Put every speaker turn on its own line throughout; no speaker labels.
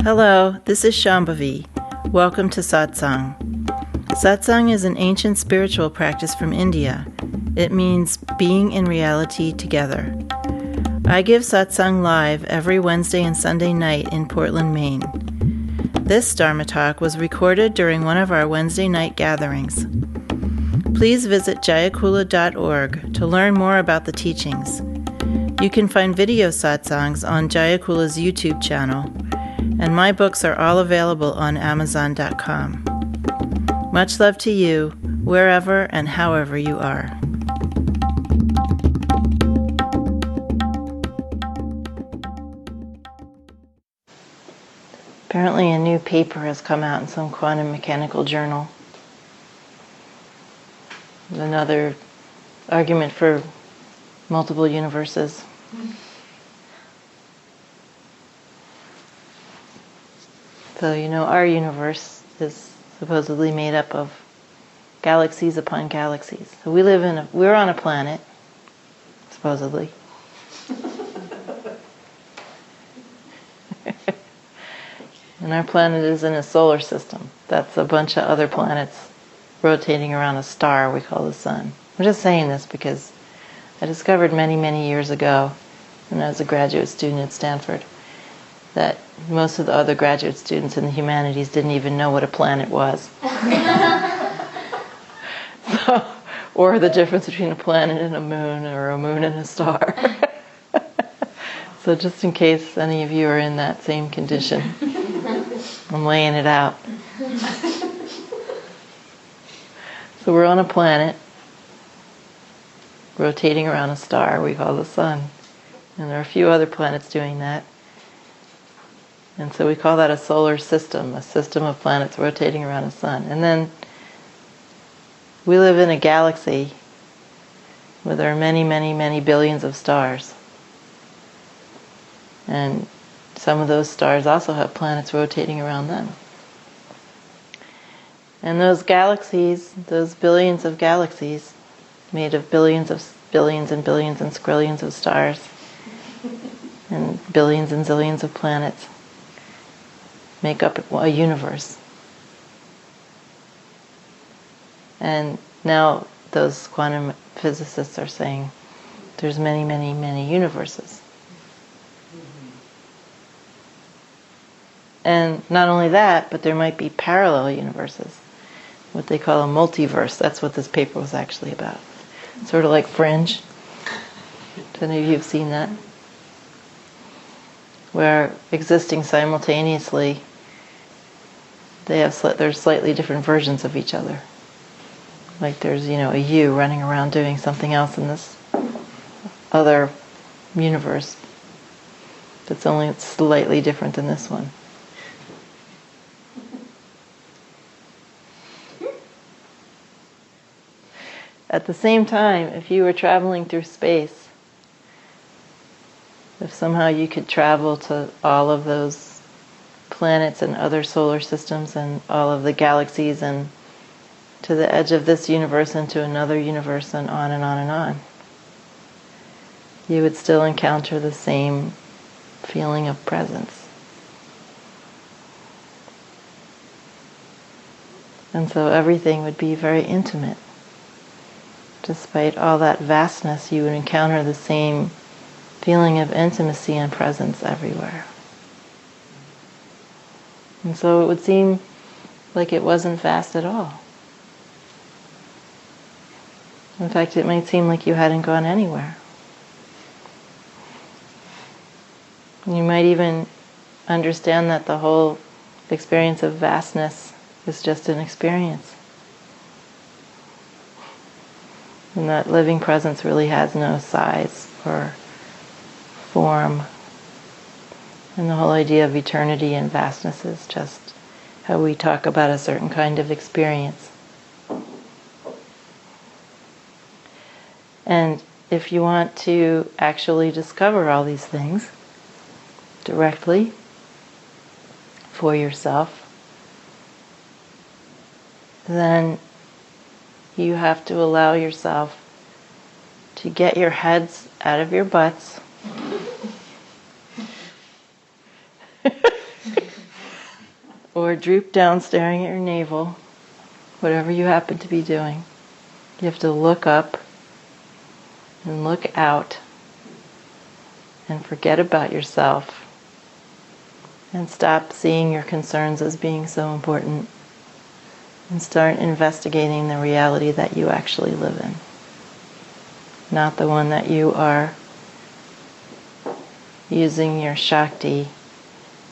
Hello, this is Shambhavi. Welcome to Satsang. Satsang is an ancient spiritual practice from India. It means being in reality together. I give Satsang live every Wednesday and Sunday night in Portland, Maine. This Dharma talk was recorded during one of our Wednesday night gatherings. Please visit jayakula.org to learn more about the teachings. You can find video satsangs on Jayakula's YouTube channel, and my books are all available on Amazon.com. Much love to you, wherever and however you are. Apparently a new paper has come out in some quantum mechanical journal. Another argument for multiple universes. So, our universe is supposedly made up of galaxies upon galaxies. So we're on a planet, supposedly. And our planet is in a solar system. That's a bunch of other planets rotating around a star we call the sun. I'm just saying this because I discovered many, many years ago, when I was a graduate student at Stanford, that most of the other graduate students in the humanities didn't even know what a planet was. Or the difference between a planet and a moon, or a moon and a star. So just in case any of you are in that same condition, I'm laying it out. So we're on a planet rotating around a star we call the sun. And there are a few other planets doing that. And so we call that a solar system, a system of planets rotating around a sun. And then we live in a galaxy where there are many, many, many billions of stars. And some of those stars also have planets rotating around them. And those galaxies, those billions of galaxies, made of billions and billions and squillions of stars, and billions and zillions of planets, make up a universe. And now those quantum physicists are saying there's many, many, many universes. And not only that, but there might be parallel universes, what they call a multiverse. That's what this paper was actually about. Sort of like Fringe. Do any of you have seen that? Where existing simultaneously, there's slightly different versions of each other. Like there's, a you running around doing something else in this other universe that's only slightly different than this one. At the same time, if you were traveling through space, if somehow you could travel to all of those planets and other solar systems and all of the galaxies and to the edge of this universe and to another universe and on and on and on, you would still encounter the same feeling of presence. And so everything would be very intimate. Despite all that vastness, you would encounter the same feeling of intimacy and presence everywhere. And so it would seem like it wasn't vast at all. In fact, it might seem like you hadn't gone anywhere. You might even understand that the whole experience of vastness is just an experience. And that living presence really has no size or form. And the whole idea of eternity and vastness is just how we talk about a certain kind of experience. And if you want to actually discover all these things directly for yourself, then you have to allow yourself to get your heads out of your butts or droop down staring at your navel, whatever you happen to be doing. You have to look up and look out and forget about yourself and stop seeing your concerns as being so important and start investigating the reality that you actually live in, not the one that you are using your Shakti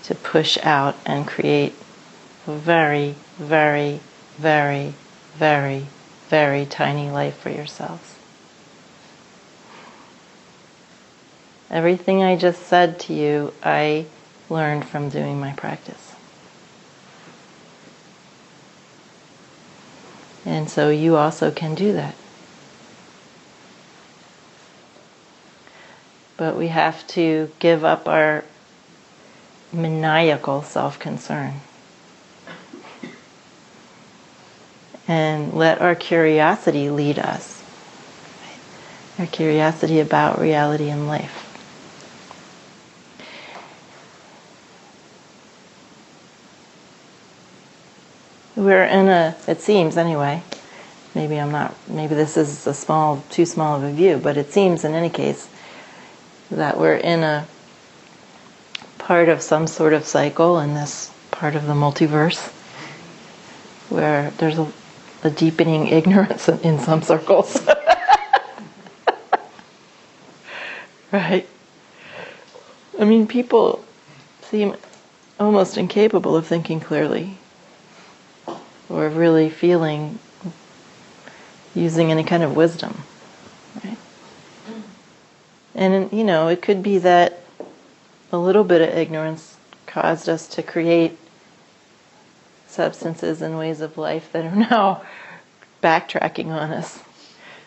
to push out and create a very, very, very, very, very tiny life for yourselves. Everything I just said to you, I learned from doing my practice. And so you also can do that. But we have to give up our maniacal self-concern and let our curiosity lead us. Our curiosity about reality and life. We're in it seems anyway, maybe this is too small of a view, but it seems in any case that we're in a part of some sort of cycle in this part of the multiverse where there's a deepening ignorance in some circles. Right? I mean, people seem almost incapable of thinking clearly or of really using any kind of wisdom. Right? And, it could be that a little bit of ignorance caused us to create substances and ways of life that are now backtracking on us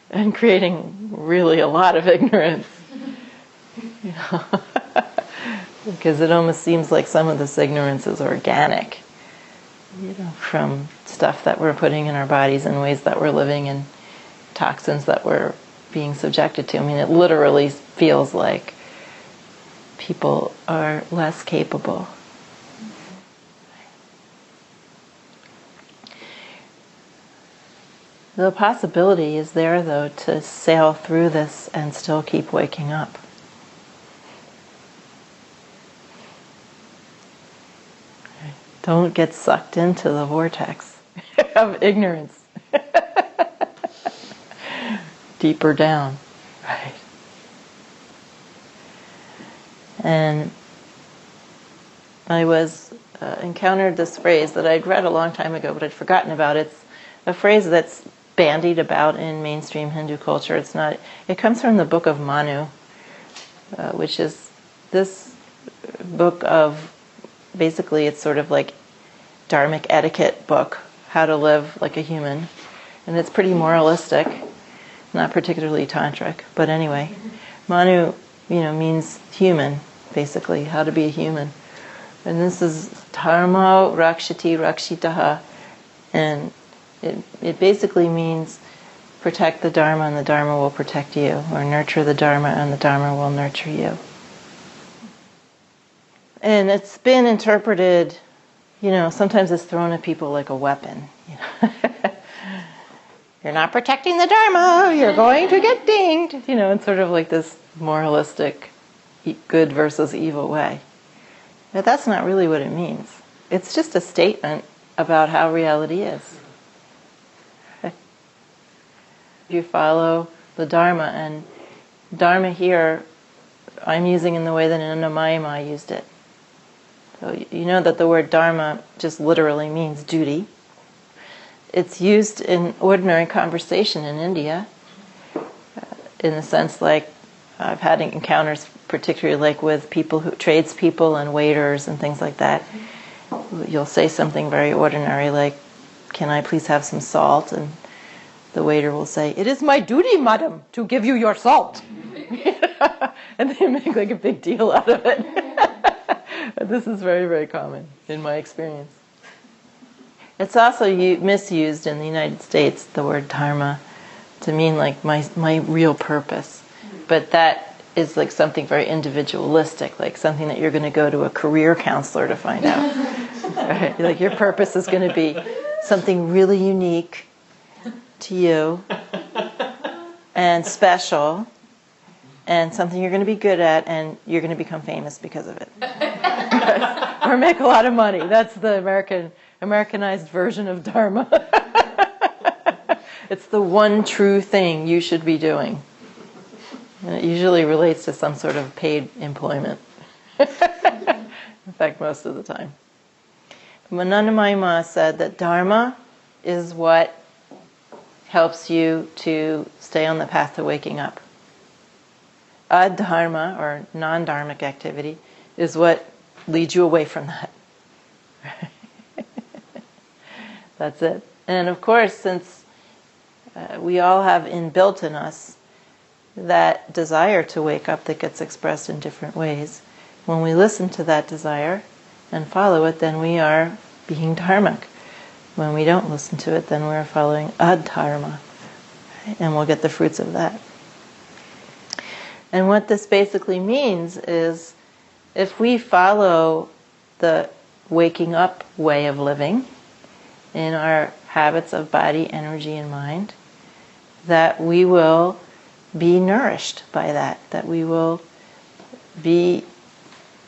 and creating really a lot of ignorance. Because it almost seems like some of this ignorance is organic, from stuff that we're putting in our bodies and ways that we're living and toxins that we're being subjected to. I mean, it literally feels like people are less capable. The possibility is there, though, to sail through this and still keep waking up. Don't get sucked into the vortex of ignorance. Deeper down, right? And I encountered this phrase that I'd read a long time ago, but I'd forgotten about. It's a phrase that's bandied about in mainstream Hindu culture. It comes from the book of Manu, which is this book of, basically it's sort of like dharmic etiquette book, how to live like a human. And it's pretty moralistic, not particularly tantric, but anyway. Manu, means human, basically, how to be a human. And this is dharma rakshati rakshitaha. And it basically means protect the dharma and the dharma will protect you, or nurture the dharma and the dharma will nurture you. And it's been interpreted, sometimes it's thrown at people like a weapon. You're not protecting the dharma, you're going to get dinged. It's sort of like this moralistic good versus evil way. But that's not really what it means. It's just a statement about how reality is. You follow the dharma, and dharma here I'm using in the way that Anamayama used it. So you know that the word dharma just literally means duty. It's used in ordinary conversation in India, in the sense like I've had encounters particularly like with tradespeople and waiters and things like that. You'll say something very ordinary like, "Can I please have some salt?" And the waiter will say, "It is my duty, madam, to give you your salt." And they make like a big deal out of it. This is very, very common in my experience. It's also misused in the United States, the word dharma, to mean like my real purpose. But that is like something very individualistic, like something that you're going to go to a career counselor to find out. Right? Like your purpose is going to be something really unique to you and special and something you're going to be good at and you're going to become famous because of it. Or make a lot of money. That's the Americanized version of Dharma. It's the one true thing you should be doing. And it usually relates to some sort of paid employment. In fact, most of the time. Mananamai Ma said that Dharma is what helps you to stay on the path to waking up. Adharma, or non-dharmic activity, is what leads you away from that. That's it. And of course, since we all have inbuilt in us that desire to wake up that gets expressed in different ways, when we listen to that desire and follow it, then we are being dharmic. When we don't listen to it, then we're following adharma. And we'll get the fruits of that. And what this basically means is if we follow the waking up way of living in our habits of body, energy, and mind, that we will be nourished by that, that we will be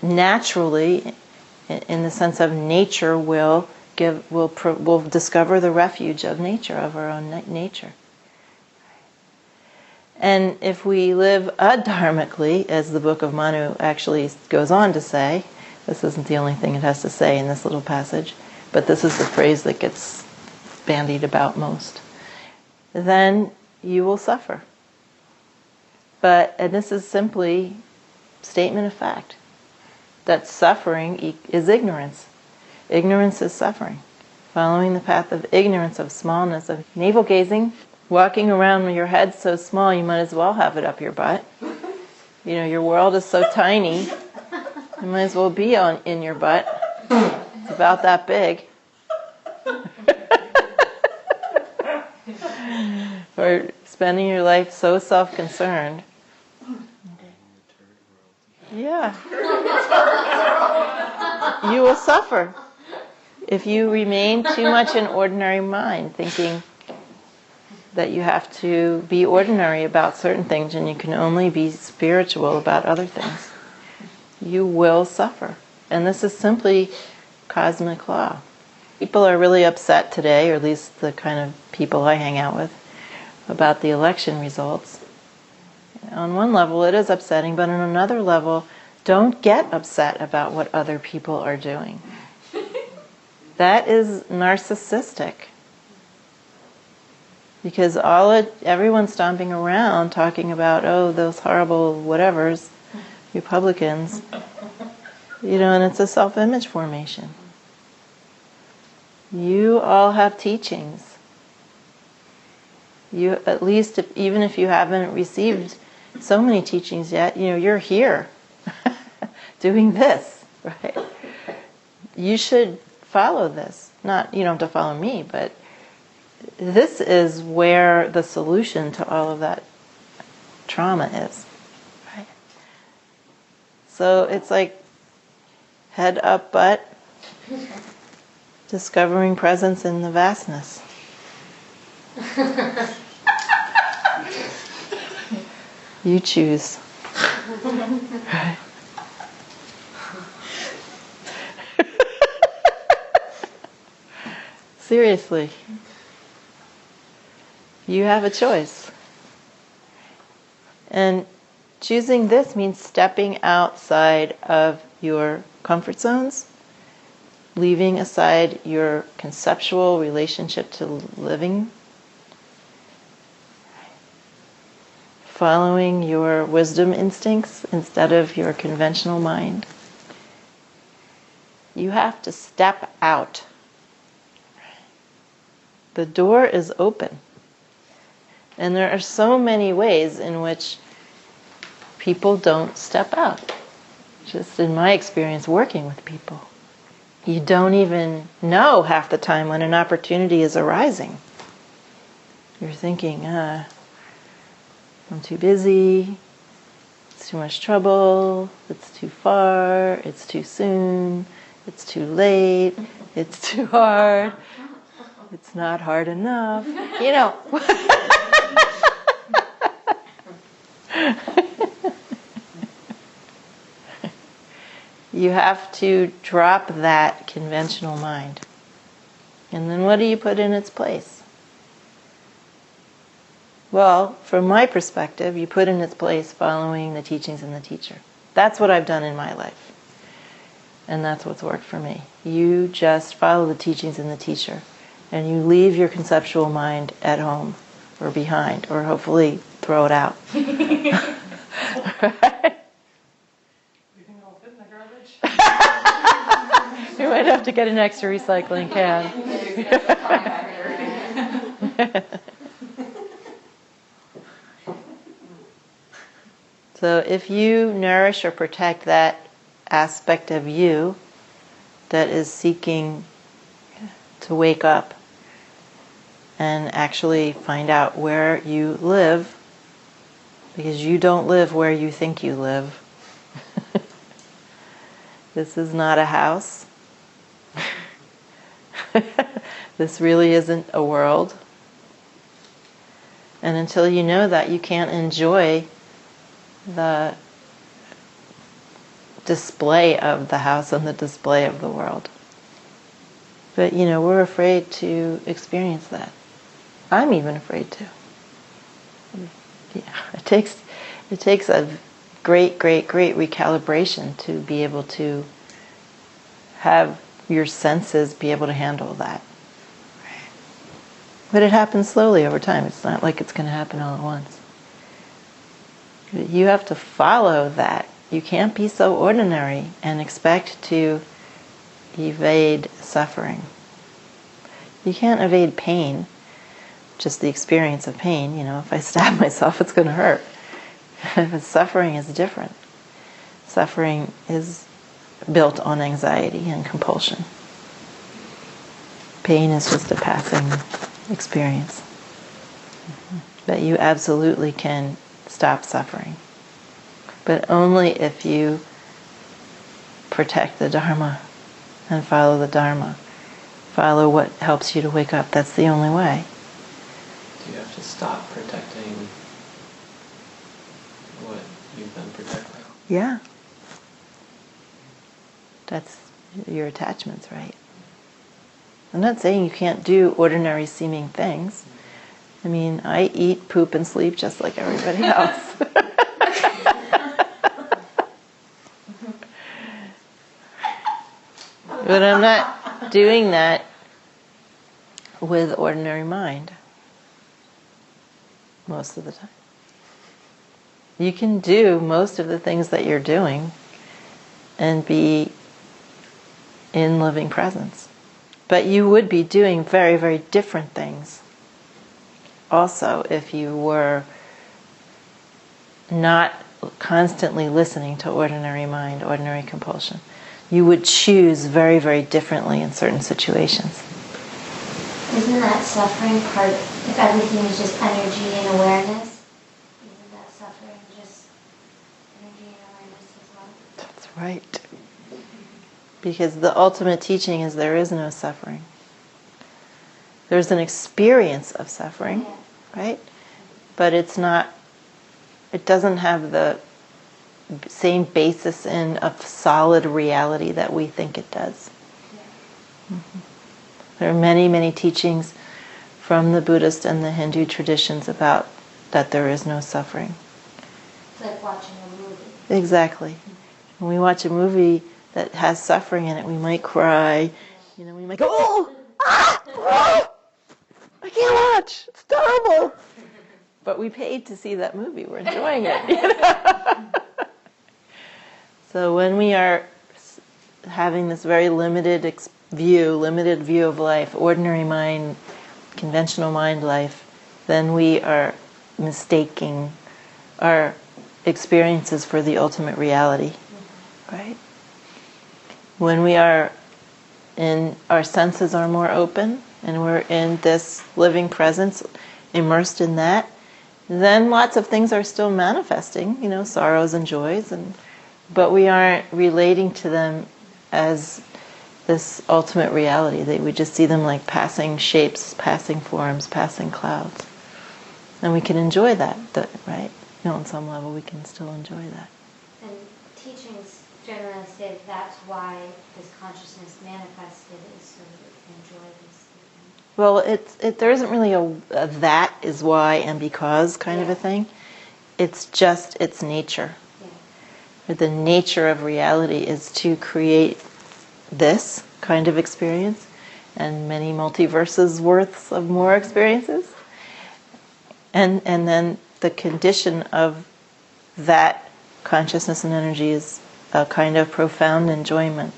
naturally, in the sense of nature, will discover the refuge of nature, of our own nature. And if we live adharmically, as the Book of Manu actually goes on to say, this isn't the only thing it has to say in this little passage, but this is the phrase that gets bandied about most, then you will suffer. And this is simply statement of fact, that suffering is ignorance. Ignorance is suffering. Following the path of ignorance, of smallness, of navel-gazing, walking around with your head so small you might as well have it up your butt. You know, your world is so tiny, you might as well be in your butt. It's about that big. Or spending your life so self-concerned. Yeah. You will suffer if you remain too much in ordinary mind, thinking that you have to be ordinary about certain things and you can only be spiritual about other things. You will suffer. And this is simply cosmic law. People are really upset today, or at least the kind of people I hang out with, about the election results. On one level it is upsetting, but on another level, don't get upset about what other people are doing. That is narcissistic. Because everyone's stomping around talking about, oh, those horrible whatevers, Republicans, and it's a self-image formation. You all have teachings. You, at least, even if you haven't received so many teachings yet, you're here doing this, right? You should follow this. Not, you don't have to follow me, but this is where the solution to all of that trauma is. Right? So it's like head up, butt, discovering presence in the vastness. You choose. Right? Seriously. You have a choice. And choosing this means stepping outside of your comfort zones, leaving aside your conceptual relationship to living, following your wisdom instincts instead of your conventional mind. You have to step out. The door is open. And there are so many ways in which people don't step out. Just in my experience working with people. You don't even know half the time when an opportunity is arising. You're thinking, I'm too busy, it's too much trouble, it's too far, it's too soon, it's too late, It's too hard. It's not hard enough. You know. You have to drop that conventional mind. And then what do you put in its place? Well, from my perspective, you put in its place following the teachings and the teacher. That's what I've done in my life. And that's what's worked for me. You just follow the teachings and the teacher. And you leave your conceptual mind at home or behind, or hopefully throw it out. Right?
You think it'll fit in the garbage?
You might have to get an extra recycling can. So if you nourish or protect that aspect of you that is seeking to wake up and actually find out where you live, because you don't live where you think you live. This is not a house. This really isn't a world. And until you know that, you can't enjoy the display of the house and the display of the world. But, we're afraid to experience that. I'm even afraid to. Yeah, it takes a great recalibration to be able to have your senses be able to handle that. But it happens slowly over time. It's not like it's going to happen all at once. You have to follow that. You can't be so ordinary and expect to evade suffering. You can't evade pain, just the experience of pain. If I stab myself, it's going to hurt. But suffering is different. Suffering is built on anxiety and compulsion. Pain is just a passing experience. But you absolutely can stop suffering. But only if you protect the Dharma and follow the Dharma. Follow what helps you to wake up. That's the only way.
Do you have to stop protecting what you've been protecting?
Yeah. That's your attachments, right? I'm not saying you can't do ordinary seeming things. I mean, I eat, poop, and sleep just like everybody else. But I'm not doing that with ordinary mind most of the time. You can do most of the things that you're doing and be in living presence. But you would be doing very, very different things also if you were not constantly listening to ordinary mind, ordinary compulsion. You would choose very, very differently in certain situations.
Isn't that suffering part, if everything is just energy and awareness, isn't that suffering just energy and awareness as well?
That's right. Because the ultimate teaching is there is no suffering. There's an experience of suffering, right? But it doesn't have the same basis in a solid reality that we think it does. Mm-hmm. There are many, many teachings from the Buddhist and the Hindu traditions about that there is no suffering.
It's like watching a movie.
Exactly. When we watch a movie that has suffering in it, we might cry. We might go, oh, I can't watch. It's terrible. But we paid to see that movie. We're enjoying it. So when we are having this very limited view of life, ordinary mind, conventional mind life, then we are mistaking our experiences for the ultimate reality, right? When we are our senses are more open and we're in this living presence, immersed in that, then lots of things are still manifesting, sorrows and joys, but we aren't relating to them as this ultimate reality. That we just see them like passing shapes, passing forms, passing clouds. And we can enjoy that, right? On some level we can still enjoy that.
And teachings generally say that's why this consciousness manifested is so that we can enjoy these things.
Well, there isn't really a that is why and because kind of a thing. It's just its nature. Yeah. The nature of reality is to create this kind of experience and many multiverses worths of more experiences. And then the condition of that consciousness and energy is a kind of profound enjoyment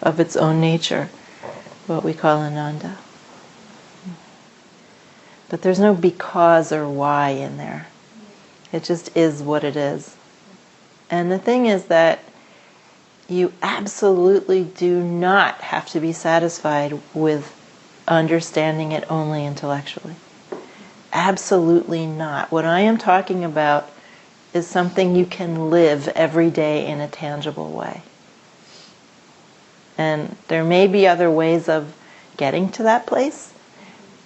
of its own nature, what we call ananda. But there's no because or why in there. It just is what it is. And the thing is that you absolutely do not have to be satisfied with understanding it only intellectually. Absolutely not. What I am talking about is something you can live every day in a tangible way. And there may be other ways of getting to that place,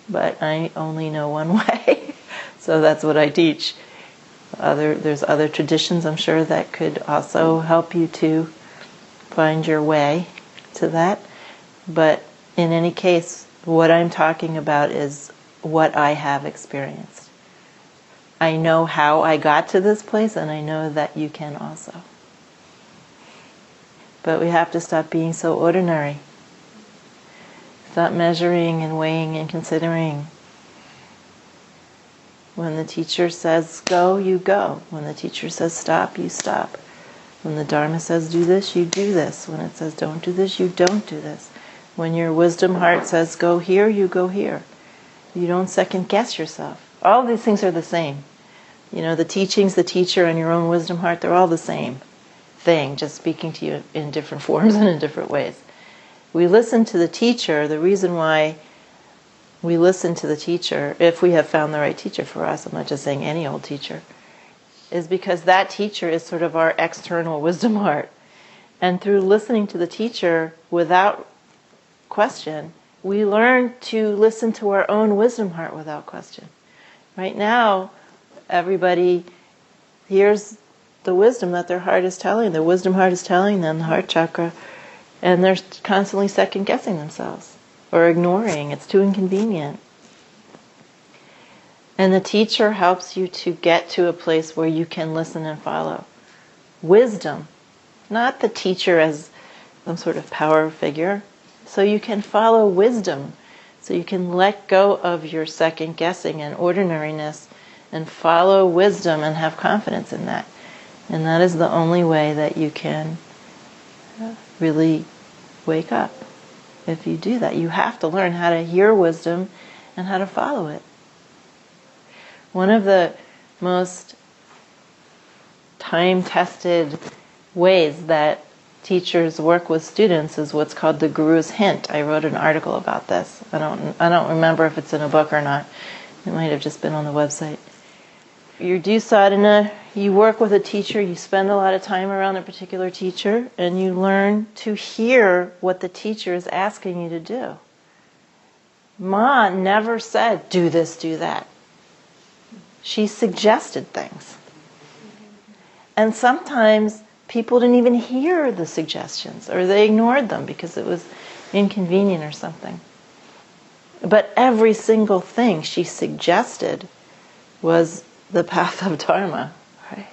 but I only know one way. So that's what I teach. There's other traditions, I'm sure, that could also help you to find your way to that. But in any case, what I'm talking about is what I have experienced. I know how I got to this place, and I know that you can also. But we have to stop being so ordinary. Stop measuring and weighing and considering. When the teacher says go, you go. When the teacher says stop, you stop. When the Dharma says do this, you do this. When it says don't do this, you don't do this. When your wisdom heart says go here, you go here. You don't second guess yourself. All of these things are the same. The teachings, the teacher, and your own wisdom heart, they're all the same thing, just speaking to you in different forms and in different ways. We listen to the teacher. The reason why we listen to the teacher, if we have found the right teacher for us, I'm not just saying any old teacher, is because that teacher is sort of our external wisdom heart. And through listening to the teacher without question, we learn to listen to our own wisdom heart without question. Right now, everybody hears the wisdom that their heart is telling. The wisdom heart is telling them, the heart chakra, and they're constantly second guessing themselves or ignoring. It's too inconvenient. And the teacher helps you to get to a place where you can listen and follow. Wisdom, not the teacher as some sort of power figure. So you can follow wisdom. So you can let go of your second guessing and ordinariness and follow wisdom and have confidence in that. And that is the only way that you can really wake up. If you do that, you have to learn how to hear wisdom and how to follow it. One of the most time-tested ways that teachers work with students is what's called the Guru's Hint. I wrote an article about this. I don't remember if it's in a book or not. It might have just been on the website. You do sadhana, you work with a teacher, you spend a lot of time around a particular teacher, and you learn to hear what the teacher is asking you to do. Ma never said, do this, do that. She suggested things. And sometimes people didn't even hear the suggestions, or they ignored them because it was inconvenient or something. But every single thing she suggested was the path of Dharma. Right?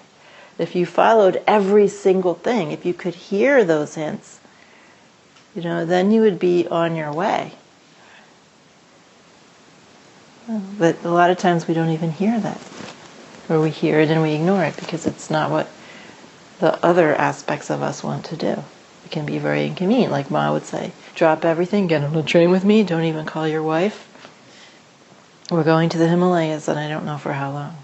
If you followed every single thing, if you could hear those hints, then you would be on your way. But a lot of times we don't even hear that. Or we hear it and we ignore it because it's not what the other aspects of us want to do. It can be very inconvenient, like Ma would say. Drop everything, get on a train with me, don't even call your wife. We're going to the Himalayas and I don't know for how long.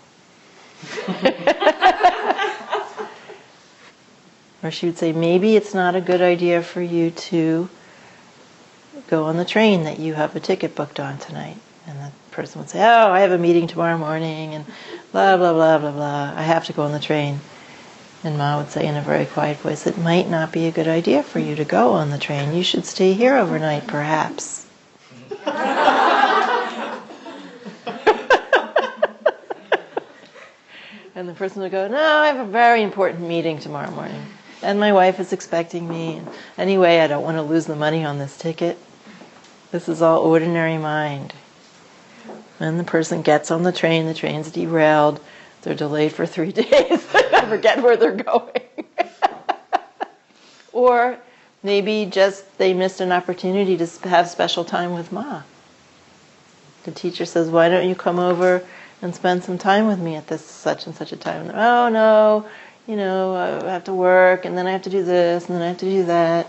Or she would say, maybe it's not a good idea for you to go on the train that you have a ticket booked on tonight. And the person would say, I have a meeting tomorrow morning and blah, blah, blah, blah, blah. I have to go on the train. And Ma would say in a very quiet voice, it might not be a good idea for you to go on the train. You should stay here overnight, perhaps. And the person would go, no, I have a very important meeting tomorrow morning. And my wife is expecting me. And anyway, I don't want to lose the money on this ticket. This is all ordinary mind. And the person gets on the train's derailed, they're delayed for 3 days, they forget where they're going. Or maybe just they missed an opportunity to have special time with Ma. The teacher says, why don't you come over and spend some time with me at this such and such a time? And oh no, I have to work, and then I have to do this, and then I have to do that.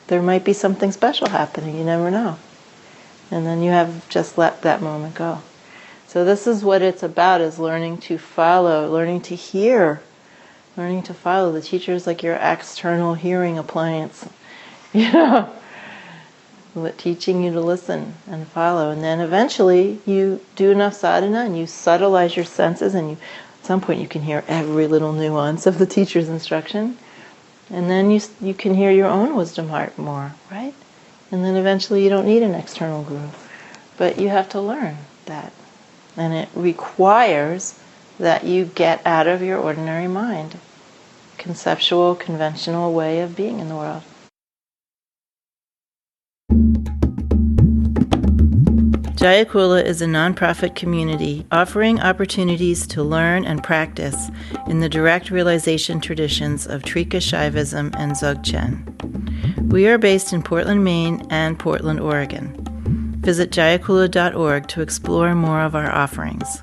There might be something special happening, you never know. And then you have just let that moment go. So this is what it's about, is learning to follow, learning to hear, learning to follow. The teacher is like your external hearing appliance, teaching you to listen and follow. And then eventually you do enough sadhana and you subtleize your senses, and at some point you can hear every little nuance of the teacher's instruction. And then you can hear your own wisdom heart more, right? And then eventually you don't need an external guru. But you have to learn that. And it requires that you get out of your ordinary mind, conceptual, conventional way of being in the world. Jayakula is a nonprofit community offering opportunities to learn and practice in the direct realization traditions of Trika Shaivism and Dzogchen. We are based in Portland, Maine and Portland, Oregon. Visit jayakula.org to explore more of our offerings.